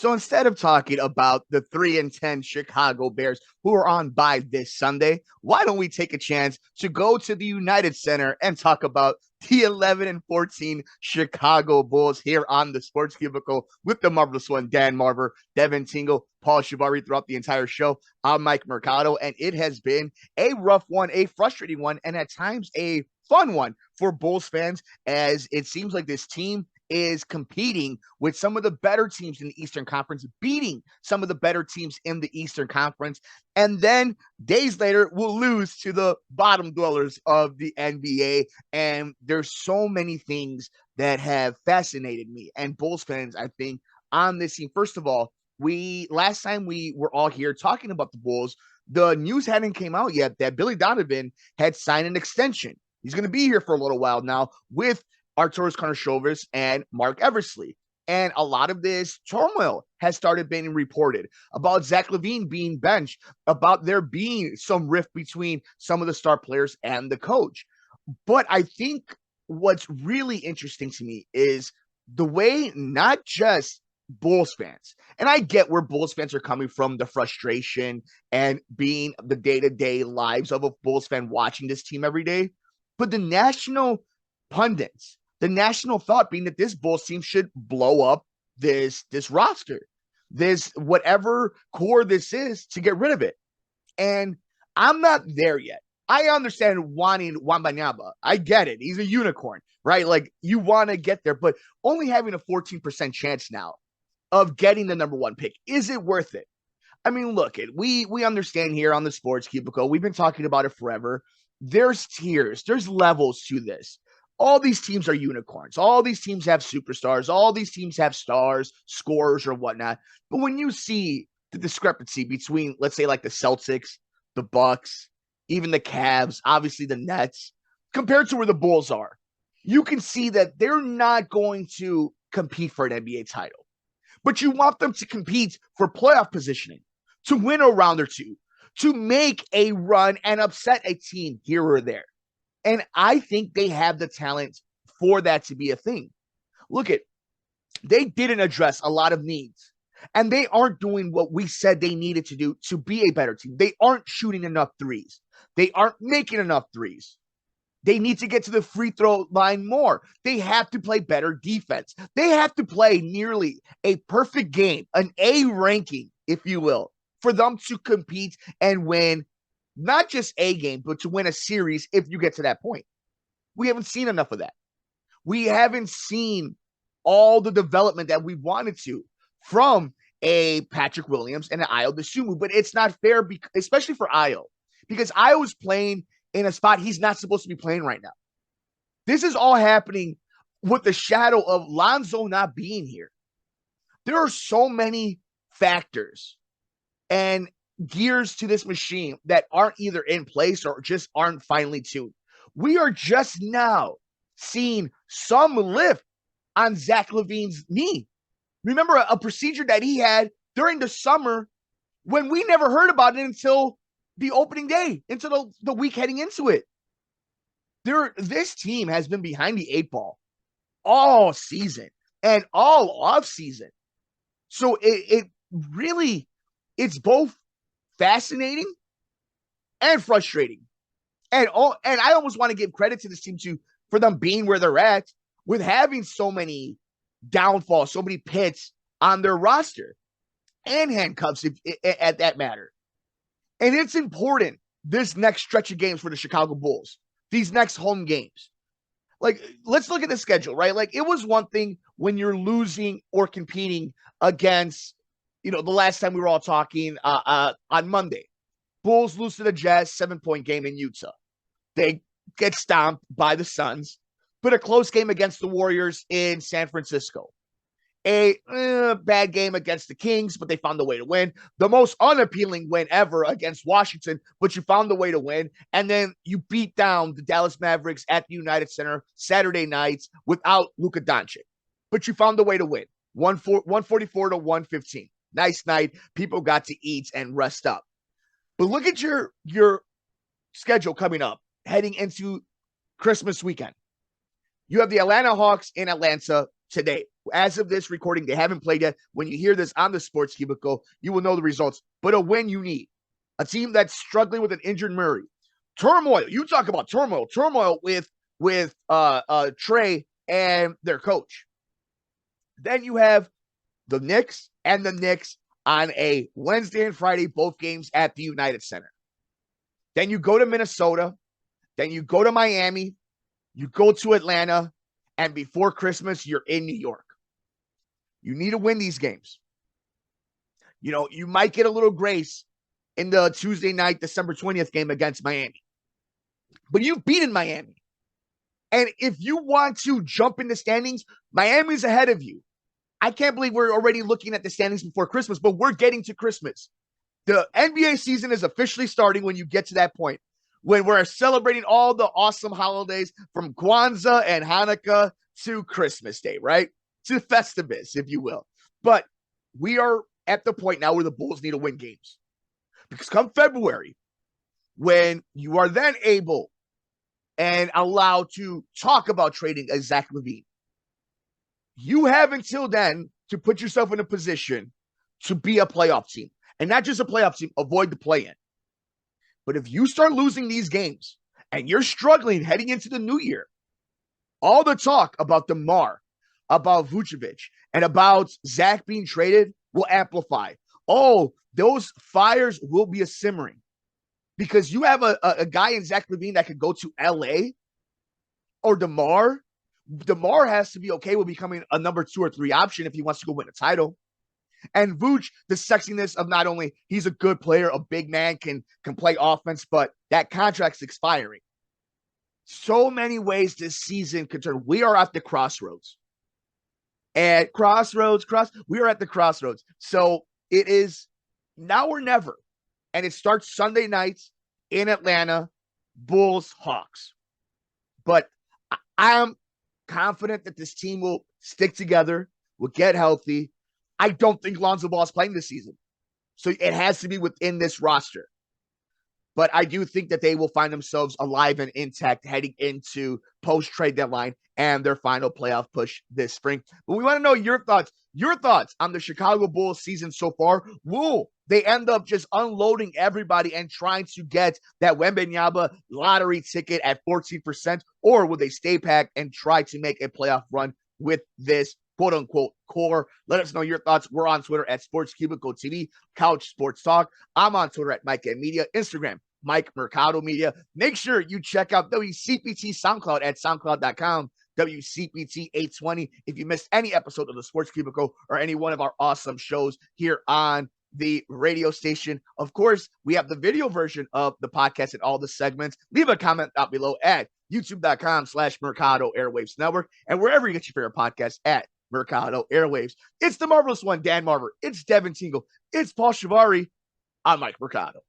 So instead of talking about the 3-10 Chicago Bears who are on bye this Sunday, why don't we take a chance to go to the United Center and talk about the 11-14 Chicago Bulls here on the Sports Cubicle with the marvelous one, Dan Marver, Devin Tingle, Paul Chivari throughout the entire show. I'm Mike Mercado, and it has been a rough one, a frustrating one, and at times a fun one for Bulls fans, as it seems like this team is competing with some of the better teams in the Eastern Conference, beating some of the better teams in the Eastern Conference, and then days later will lose to the bottom dwellers of the NBA. And there's so many things that have fascinated me and Bulls fans, I think, on this team. First of all, last time we were all here talking about the Bulls, the news hadn't came out yet that Billy Donovan had signed an extension. He's going to be here for a little while now with Arturas Karnisovas and Mark Eversley. And a lot of this turmoil has started being reported about Zach LaVine being benched, about there being some rift between some of the star players and the coach. But I think what's really interesting to me is the way not just Bulls fans, and I get where Bulls fans are coming from, the frustration and being the day-to-day lives of a Bulls fan watching this team every day, but the national pundits, the national thought being that this Bulls team should blow up this roster, this whatever core this is, to get rid of it. And I'm not there yet. I understand wanting Wembanyama. I get it. He's a unicorn, right? Like, you want to get there, but only having a 14% chance now of getting the number one pick, is it worth it? I mean, look, we understand here on the Sports Cubicle, we've been talking about it forever. There's tiers, there's levels to this. All these teams are unicorns. All these teams have superstars. All these teams have stars, scorers, or whatnot. But when you see the discrepancy between, let's say, like the Celtics, the Bucks, even the Cavs, obviously the Nets, compared to where the Bulls are, you can see that they're not going to compete for an NBA title. But you want them to compete for playoff positioning, to win a round or two, to make a run and upset a team here or there. And I think they have the talent for that to be a thing. Look they didn't address a lot of needs. And they aren't doing what we said they needed to do to be a better team. They aren't shooting enough threes. They aren't making enough threes. They need to get to the free throw line more. They have to play better defense. They have to play nearly a perfect game, an A ranking, if you will, for them to compete and win not just a game, but to win a series if you get to that point. We haven't seen enough of that. We haven't seen all the development that we wanted to from a Patrick Williams and an Ayo Dosunmu, but it's not fair, especially for Ayo, because Ayo is playing in a spot he's not supposed to be playing right now. This is all happening with the shadow of Lonzo not being here. There are so many factors and gears to this machine that aren't either in place or just aren't finely tuned. We are just now seeing some lift on Zach LaVine's knee. Remember a procedure that he had during the summer when we never heard about it until the opening day, into the week heading into it. This team has been behind the 8 ball all season and all off season. So it really, it's both fascinating and frustrating. And I almost want to give credit to this team for them being where they're at with having so many downfalls, so many pits on their roster and handcuffs at that matter. And it's important, this next stretch of games for the Chicago Bulls, these next home games. Like, let's look at the schedule, right? Like, it was one thing when you're losing or competing against, the last time we were all talking on Monday. Bulls lose to the Jazz, 7-point game in Utah. They get stomped by the Suns, but a close game against the Warriors in San Francisco. A bad game against the Kings, but they found a way to win. The most unappealing win ever against Washington, but you found a way to win. And then you beat down the Dallas Mavericks at the United Center Saturday nights without Luka Doncic. But you found a way to win, 144 to 115. Nice night. People got to eat and rest up. But look at your schedule coming up, heading into Christmas weekend. You have the Atlanta Hawks in Atlanta today. As of this recording, they haven't played yet. When you hear this on the Sports Cubicle, you will know the results. But a win you need. A team that's struggling with an injured Murray. Turmoil. You talk about turmoil. Turmoil with Trey and their coach. Then you have the Knicks and the Knicks on a Wednesday and Friday, both games at the United Center. Then you go to Minnesota. Then you go to Miami. You go to Atlanta. And before Christmas, you're in New York. You need to win these games. You know, you might get a little grace in the Tuesday night, December 20th game against Miami. But you've beaten Miami. And if you want to jump in the standings, Miami's ahead of you. I can't believe we're already looking at the standings before Christmas, but we're getting to Christmas. The NBA season is officially starting when you get to that point, when we're celebrating all the awesome holidays from Kwanzaa and Hanukkah to Christmas Day, right? To Festivus, if you will. But we are at the point now where the Bulls need to win games. Because come February, when you are then able and allowed to talk about trading a Zach LaVine, you have until then to put yourself in a position to be a playoff team. And not just a playoff team, avoid the play-in. But if you start losing these games and you're struggling heading into the new year, all the talk about DeMar, about Vucevic, and about Zach being traded will amplify. Oh, those fires will be a simmering. Because you have a guy in Zach LaVine that could go to LA or DeMar. DeMar has to be okay with becoming a number 2 or 3 option if he wants to go win a title. And Vooch, the sexiness of not only he's a good player, a big man, can play offense, but that contract's expiring. So many ways this season could turn. We are at the crossroads. And we are at the crossroads. So it is now or never. And it starts Sunday nights in Atlanta, Bulls, Hawks. But I am confident that this team will stick together, will get healthy. I don't think Lonzo Ball is playing this season. So it has to be within this roster. But I do think that they will find themselves alive and intact heading into post-trade deadline and their final playoff push this spring. But we want to know your thoughts on the Chicago Bulls season so far. Will they end up just unloading everybody and trying to get that Wembanyama lottery ticket at 14%? Or will they stay packed and try to make a playoff run with this quote-unquote core? Let us know your thoughts. We're on Twitter at Sports Cubicle TV, Couch Sports Talk. I'm on Twitter at Mike M Media, Instagram, Mike Mercado Media. Make sure you check out WCPT SoundCloud at soundcloud.com, WCPT 820. If you missed any episode of the Sports Cubicle or any one of our awesome shows here on the radio station, of course, we have the video version of the podcast and all the segments. Leave a comment down below at youtube.com/Mercado Airwaves Network and wherever you get your favorite podcast at Mercado Airwaves. It's the marvelous one, Dan Marver. It's Devin Tingle. It's Paul Chivari. I'm Mike Mercado.